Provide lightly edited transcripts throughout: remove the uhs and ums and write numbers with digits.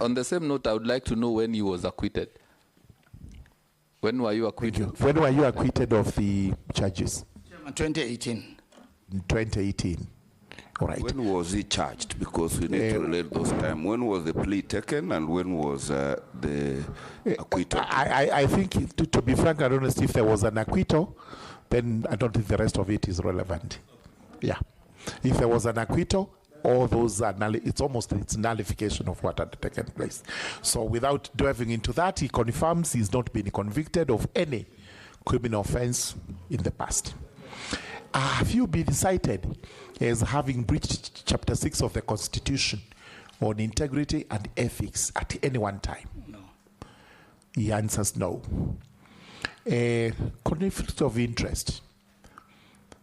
On the same note, I would like to know when he was acquitted. When were you acquitted? When were you acquitted of the charges? 2018. In 2018. All right. When was he charged? Because we need to relate those time. When was the plea taken and when was the acquittal? I think, to be frank and honest, if there was an acquittal, then I don't think the rest of it is relevant. Yeah. If there was an acquittal, all those are it's nullification of what had taken place. So without delving into that, he confirms he's not been convicted of any criminal offense in the past. Have you been cited as having breached Chapter 6 of the Constitution on integrity and ethics at any one time? No. He answers no. Conflict of interest.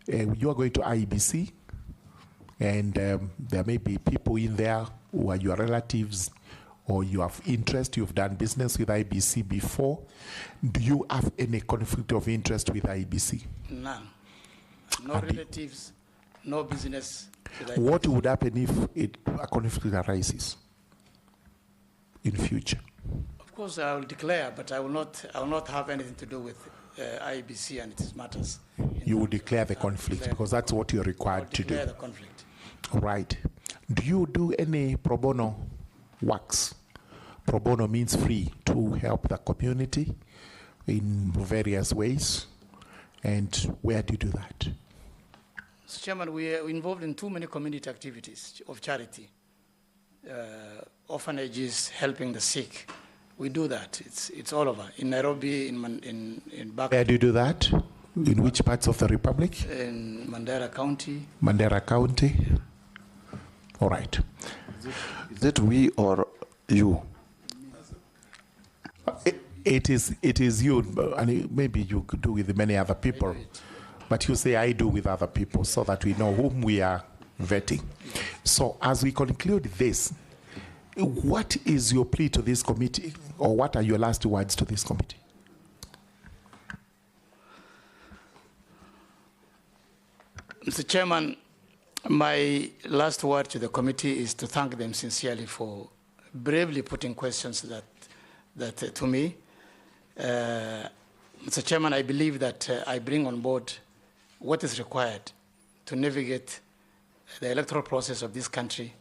You are going to IEBC, and there may be people in there who are your relatives or you have interest, you've done business with IEBC before. Do you have any conflict of interest with IEBC? None. No relatives, no business with IEBC. What would happen if a conflict arises in future? Of course, I will declare, but I will not have anything to do with IEBC and its matters. You will declare the conflict because that's what you're required to do. Declare the conflict. All right. Do you do any pro bono works? Pro bono means free to help the community in various ways. And where do you do that? Mr. Chairman, we are involved in too many community activities of charity. Orphanages, helping the sick. We do that. It's all over. In Nairobi, in Bak. Where do you do that? In which parts of the Republic? In Mandera County. Mandera County. All right. Is it we or you? It is you, and maybe you could do with many other people. But you say I do with other people so that we know whom we are vetting. So as we conclude this, what is your plea to this committee, or what are your last words to this committee? Mr. Chairman, my last word to the committee is to thank them sincerely for bravely putting questions that to me. Mr. Chairman, I believe that I bring on board what is required to navigate the electoral process of this country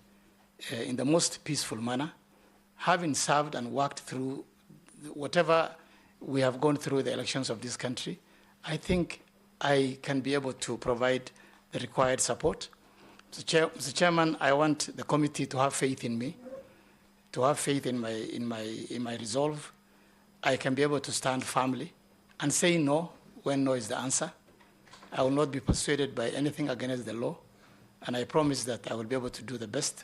in the most peaceful manner. Having served and worked through whatever we have gone through the elections of this country, I think I can be able to provide the required support. Mr. Chairman, I want the committee to have faith in me, to have faith in my resolve. I can be able to stand firmly and say no when no is the answer. I will not be persuaded by anything against the law, and I promise that I will be able to do the best,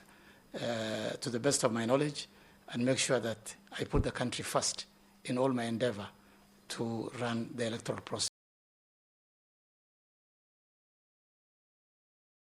to the best of my knowledge, and make sure that I put the country first in all my endeavor to run the electoral process.